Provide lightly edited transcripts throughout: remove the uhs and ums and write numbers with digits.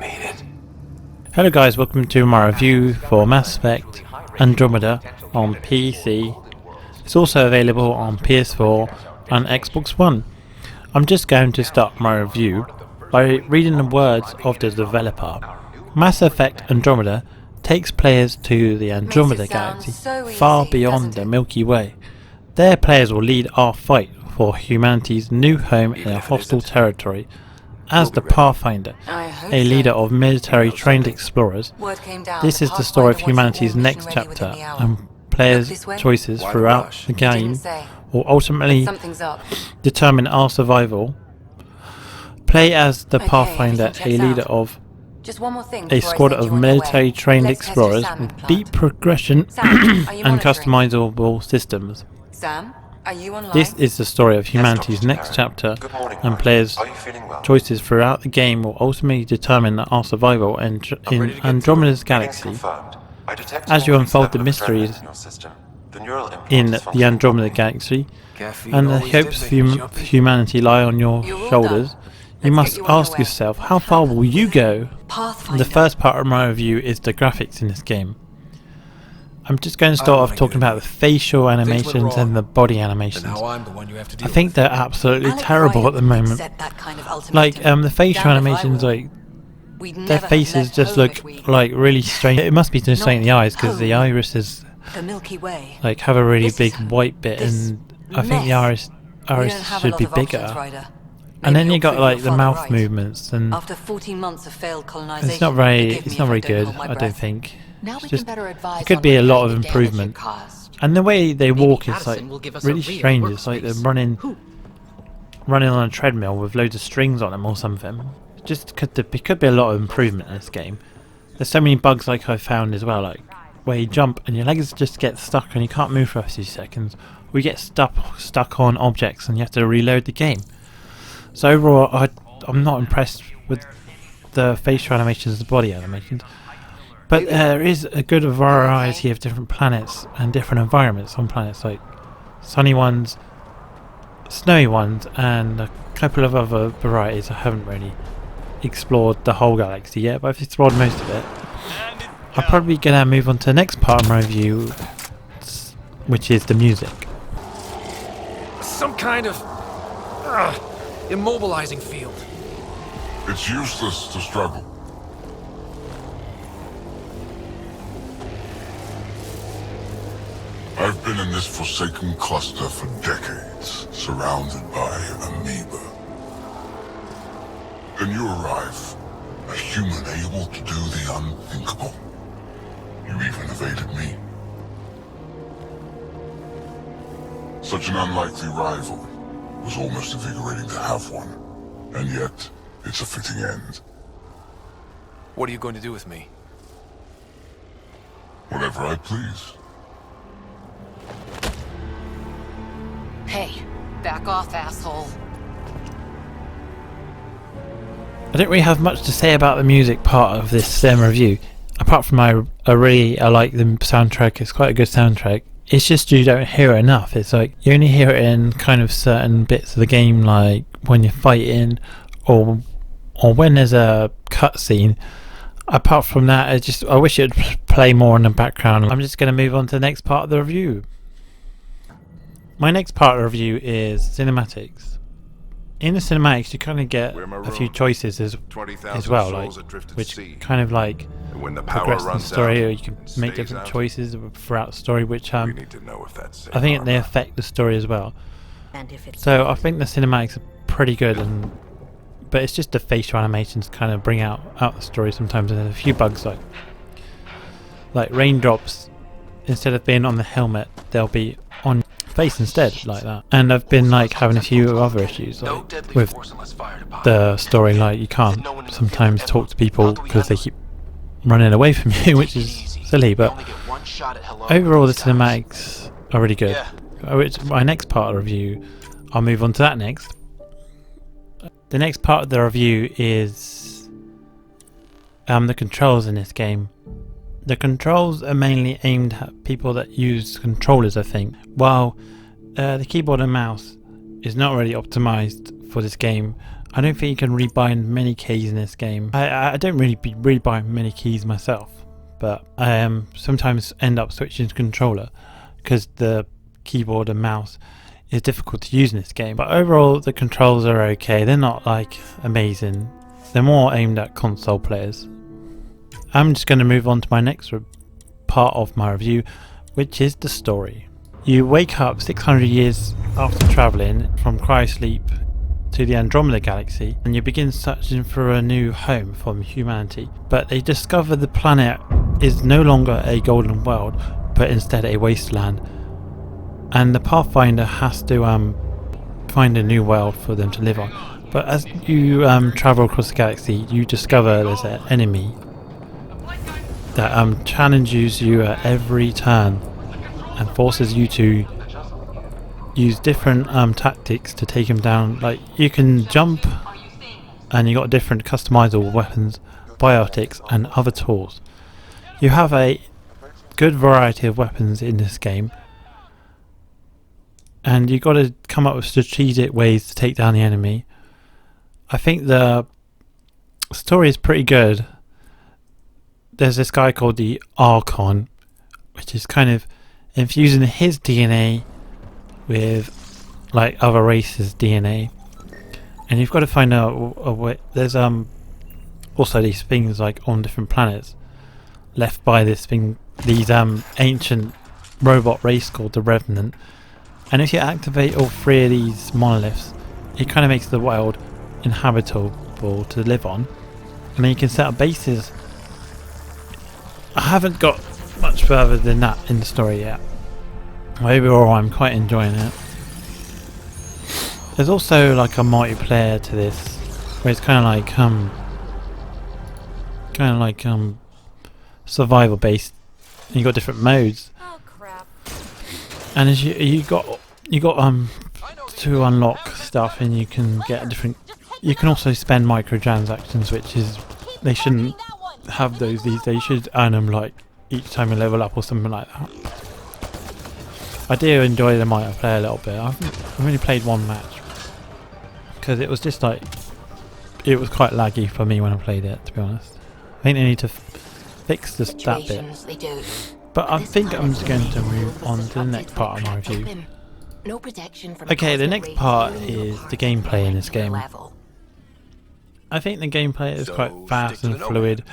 made it. Hello guys, welcome to my review for Mass Effect Andromeda on PC. It's also available on PS4 and Xbox One. I'm just going to start my review by reading the words of the developer. Mass Effect Andromeda takes players to the Andromeda galaxy, far beyond the Milky Way. There players will lead our fight for humanity's new home in a hostile territory. As the Pathfinder, a leader of military-trained explorers, this is the story of humanity's next chapter, and players' choices throughout the game will ultimately determine our survival. Play as the Pathfinder, a leader of a squad of military-trained explorers with deep progression and customizable systems. This is the story of humanity's next chapter, and players' choices throughout the game will ultimately determine our survival in Andromeda's galaxy. As you unfold the mysteries in the Andromeda galaxy, and the hopes of humanity lie on your shoulders, you must ask yourself, how far will you go? The first part of my review is the graphics in this game. I'm just going to start off talking about the facial animations and the body animations. I think they're absolutely terrible at the moment. Like the facial animations, like their faces just look like really strange. It must be just something in the eyes, because the irises like have a really big white bit, and I think the iris should be bigger. And then you got like the mouth movements, and it's not very good. I don't think. It could be a lot of improvement. And the way they walk is like really strange. It's like they're running on a treadmill with loads of strings on them or something. It could be a lot of improvement in this game. There's so many bugs like I found as well, like where you jump and your legs just get stuck and you can't move for a few seconds. Or you get stuck on objects and you have to reload the game. So overall, I'm not impressed with the facial animations, the body animations. But there is a good variety of different planets and different environments on planets, like sunny ones, snowy ones, and a couple of other varieties. I haven't really explored the whole galaxy yet, but I've explored most of it. I'm probably going to move on to the next part of my review, which is the music. Some kind of immobilizing field. It's useless to struggle. I've been in this forsaken cluster for decades, surrounded by amoeba. Then you arrive, a human able to do the unthinkable. You even evaded me. Such an unlikely rival. It was almost invigorating to have one. And yet, it's a fitting end. What are you going to do with me? Whatever I please. Hey, back off, asshole. I don't really have much to say about the music part of this review, apart from I like the soundtrack. It's quite a good soundtrack. It's just you don't hear it enough. It's like you only hear it in kind of certain bits of the game, like when you're fighting or when there's a cutscene. Apart from that, I wish it would play more in the background. I'm just going to move on to the next part of the review. My next part of the review is cinematics. In the cinematics, you kind of get a few choices as well, like which kind of like progress the story, or you can make different choices throughout the story, which I think they affect the story as well. So I think the cinematics are pretty good, but it's just the facial animations kind of bring out the story sometimes, and there's a few bugs like raindrops. Instead of being on the helmet, they'll be on face instead, like that. And I've been like having a few other issues like with the story, like you can't sometimes talk to people because they keep running away from you, which is silly, but overall the cinematics are really good. Which my next part of the review, I'll move on to that next. The next part of the review is the controls in this game. The controls are mainly aimed at people that use controllers, I think, while the keyboard and mouse is not really optimized for this game. I don't think you can rebind many keys in this game. I don't really rebind many keys myself, but I sometimes end up switching to controller because the keyboard and mouse is difficult to use in this game. But overall the controls are okay. They're not like amazing. They're more aimed at console players. I'm just going to move on to my next part of my review, which is the story. You wake up 600 years after travelling from cryosleep to the Andromeda galaxy, and you begin searching for a new home for humanity. But they discover the planet is no longer a golden world, but instead a wasteland, and the Pathfinder has to find a new world for them to live on. But as you travel across the galaxy, you discover there's an enemy that challenges you at every turn and forces you to use different tactics to take him down. Like, you can jump, and you got different customizable weapons, biotics and other tools. You have a good variety of weapons in this game, and you got to come up with strategic ways to take down the enemy. I think the story is pretty good. There's this guy called the Archon, which is kind of infusing his DNA with like other races' DNA, and you've got to find out a way. There's also these things like on different planets left by these ancient robot race called the Revenant, and if you activate all three of these monoliths, it kind of makes the world inhabitable to live on, and then you can set up bases. I haven't got much further than that in the story yet. Overall, I'm quite enjoying it. There's also like a multiplayer to this, where it's kind of like survival based. And you got different modes, and as you got to unlock stuff, and you can get different. You can also spend microtransactions, which is, they shouldn't have those these days. You should earn them like each time you level up or something like that. I do enjoy the multiplayer a little bit. I've only played one match because it was just like, it was quite laggy for me when I played it, to be honest. I think they need to fix that bit. But I think I'm just going to move on to the next part of my review. Okay, the next part is the gameplay in this game. I think the gameplay is quite fast and fluid.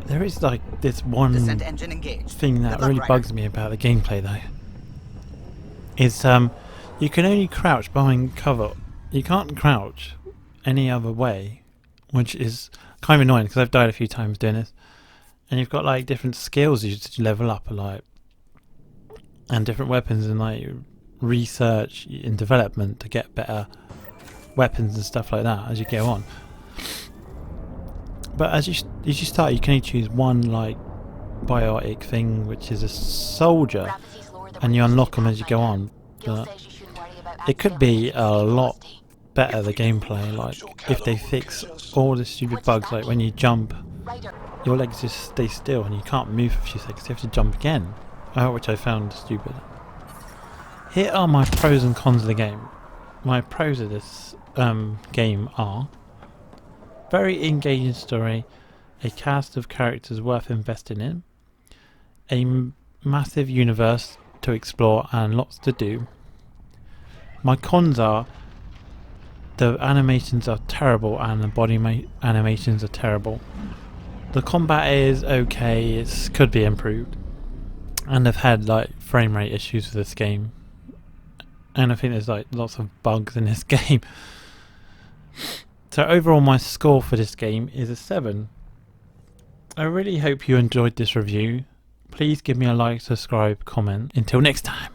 There is like this one thing that really bugs me about the gameplay though. Is you can only crouch behind cover. You can't crouch any other way, which is kind of annoying because I've died a few times doing this. And you've got like different skills you level up, like, and different weapons, and like research and development to get better weapons and stuff like that as you go on. But as you start, you can only choose one like biotic thing, which is a soldier, and you unlock them as you go on. But it could be a lot better, the gameplay, like if they fix all the stupid bugs, like when you jump, your legs just stay still and you can't move for a few seconds. You have to jump again, which I found stupid. Here are my pros and cons of the game. My pros of this game are: very engaging story, a cast of characters worth investing in, a massive universe to explore and lots to do. My cons are: the animations are terrible and the body animations are terrible. The combat is okay, it could be improved, and I've had like frame rate issues with this game, and I think there's like lots of bugs in this game. So overall my score for this game is a 7. I really hope you enjoyed this review. Please give me a like, subscribe, comment. Until next time.